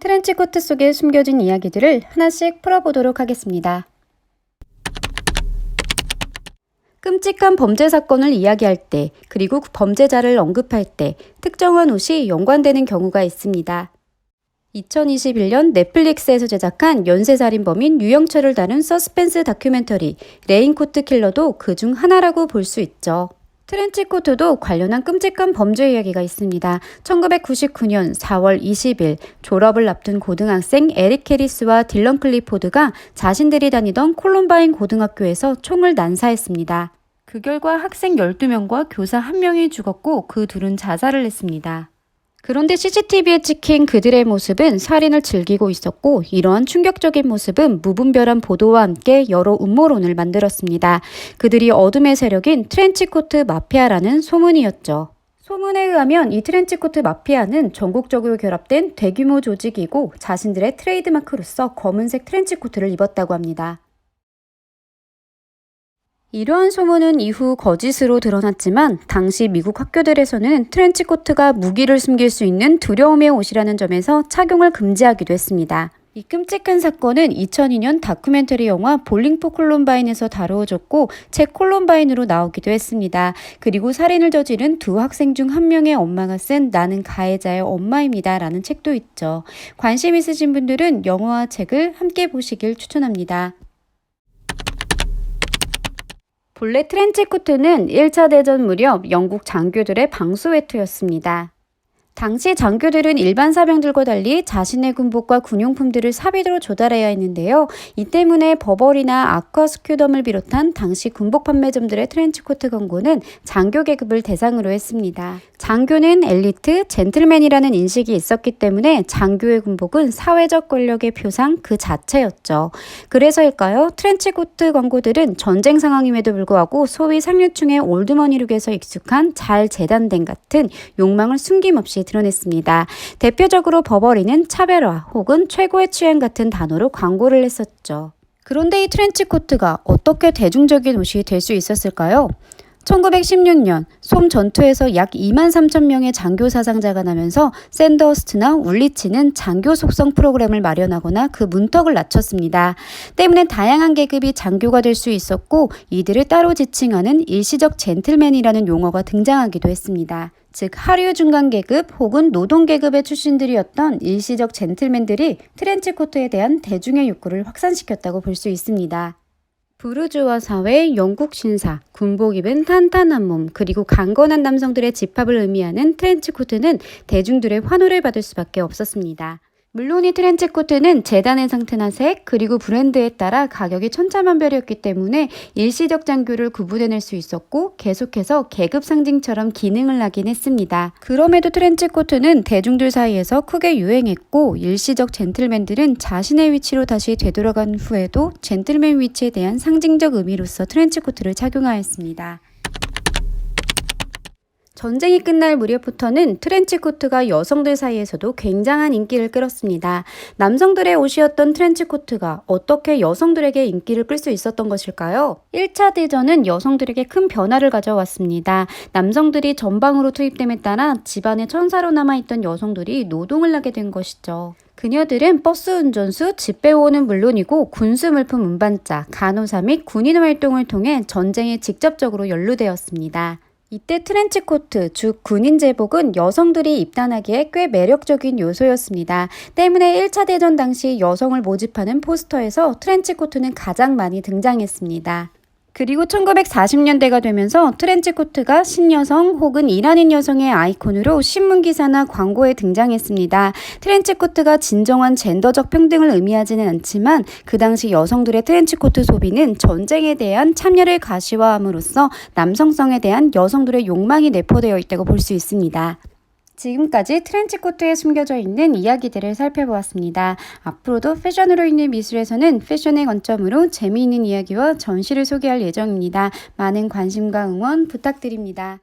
트렌치코트 속에 숨겨진 이야기들을 하나씩 풀어보도록 하겠습니다. 끔찍한 범죄 사건을 이야기할 때, 그리고 범죄자를 언급할 때 특정한 옷이 연관되는 경우가 있습니다. 2021년 넷플릭스에서 제작한 연쇄살인범인 유영철을 다룬 서스펜스 다큐멘터리 레인코트 킬러도 그중 하나라고 볼 수 있죠. 트렌치코트도 관련한 끔찍한 범죄 이야기가 있습니다. 1999년 4월 20일 졸업을 앞둔 고등학생 에릭 해리스와 딜런 클리포드가 자신들이 다니던 콜럼바인 고등학교에서 총을 난사했습니다. 그 결과 학생 12명과 교사 1명이 죽었고 그 둘은 자살을 했습니다. 그런데 CCTV에 찍힌 그들의 모습은 살인을 즐기고 있었고, 이러한 충격적인 모습은 무분별한 보도와 함께 여러 음모론을 만들었습니다. 그들이 어둠의 세력인 트렌치코트 마피아라는 소문이었죠. 소문에 의하면 이 트렌치코트 마피아는 전국적으로 결합된 대규모 조직이고 자신들의 트레이드마크로서 검은색 트렌치코트를 입었다고 합니다. 이러한 소문은 이후 거짓으로 드러났지만 당시 미국 학교들에서는 트렌치코트가 무기를 숨길 수 있는 두려움의 옷이라는 점에서 착용을 금지하기도 했습니다. 이 끔찍한 사건은 2002년 다큐멘터리 영화 볼링 포 콜럼바인에서 다루어졌고 책 콜럼바인으로 나오기도 했습니다. 그리고 살인을 저지른 두 학생 중 한 명의 엄마가 쓴 나는 가해자의 엄마입니다 라는 책도 있죠. 관심 있으신 분들은 영화와 책을 함께 보시길 추천합니다. 본래 트렌치코트는 1차 대전 무렵 영국 장교들의 방수 외투였습니다. 당시 장교들은 일반 사병들과 달리 자신의 군복과 군용품들을 사비로 조달해야 했는데요. 이 때문에 버버리나 아쿠아스큐덤을 비롯한 당시 군복 판매점들의 트렌치코트 광고는 장교 계급을 대상으로 했습니다. 장교는 엘리트, 젠틀맨이라는 인식이 있었기 때문에 장교의 군복은 사회적 권력의 표상 그 자체였죠. 그래서일까요? 트렌치코트 광고들은 전쟁 상황임에도 불구하고 소위 상류층의 올드머니룩에서 익숙한 잘 재단된 같은 욕망을 숨김없이 드러냈습니다. 대표적으로 버버리는 차별화 혹은 최고의 취향 같은 단어로 광고를 했었죠. 그런데 이 트렌치코트가 어떻게 대중적인 옷이 될 수 있었을까요? 1916년 솜 전투에서 약 2만 3천 명의 장교 사상자가 나면서 샌더스트나 울리치는 장교 속성 프로그램을 마련하거나 그 문턱을 낮췄습니다. 때문에 다양한 계급이 장교가 될 수 있었고 이들을 따로 지칭하는 일시적 젠틀맨이라는 용어가 등장하기도 했습니다. 즉 하류 중간 계급 혹은 노동 계급의 출신들이었던 일시적 젠틀맨들이 트렌치코트에 대한 대중의 욕구를 확산시켰다고 볼 수 있습니다. 부르주아 사회, 영국 신사, 군복 입은 탄탄한 몸, 그리고 강건한 남성들의 집합을 의미하는 트렌치코트는 대중들의 환호를 받을 수밖에 없었습니다. 물론 이 트렌치코트는 재단의 상태나 색, 그리고 브랜드에 따라 가격이 천차만별이었기 때문에 일시적 장교를 구분해낼 수 있었고 계속해서 계급 상징처럼 기능을 하긴 했습니다. 그럼에도 트렌치코트는 대중들 사이에서 크게 유행했고 일시적 젠틀맨들은 자신의 위치로 다시 되돌아간 후에도 젠틀맨 위치에 대한 상징적 의미로서 트렌치코트를 착용하였습니다. 전쟁이 끝날 무렵부터는 트렌치코트가 여성들 사이에서도 굉장한 인기를 끌었습니다. 남성들의 옷이었던 트렌치코트가 어떻게 여성들에게 인기를 끌 수 있었던 것일까요? 1차 대전은 여성들에게 큰 변화를 가져왔습니다. 남성들이 전방으로 투입됨에 따라 집안의 천사로 남아있던 여성들이 노동을 하게 된 것이죠. 그녀들은 버스 운전수, 집배원은 물론이고 군수 물품 운반자, 간호사 및 군인 활동을 통해 전쟁에 직접적으로 연루되었습니다. 이때 트렌치코트, 즉 군인 제복은 여성들이 입단하기에 꽤 매력적인 요소였습니다. 때문에 1차 대전 당시 여성을 모집하는 포스터에서 트렌치코트는 가장 많이 등장했습니다. 그리고 1940년대가 되면서 트렌치코트가 신여성 혹은 일하는 여성의 아이콘으로 신문기사나 광고에 등장했습니다. 트렌치코트가 진정한 젠더적 평등을 의미하지는 않지만 그 당시 여성들의 트렌치코트 소비는 전쟁에 대한 참여를 가시화함으로써 남성성에 대한 여성들의 욕망이 내포되어 있다고 볼 수 있습니다. 지금까지 트렌치코트에 숨겨져 있는 이야기들을 살펴보았습니다. 앞으로도 패션으로 있는 미술에서는 패션의 관점으로 재미있는 이야기와 전시를 소개할 예정입니다. 많은 관심과 응원 부탁드립니다.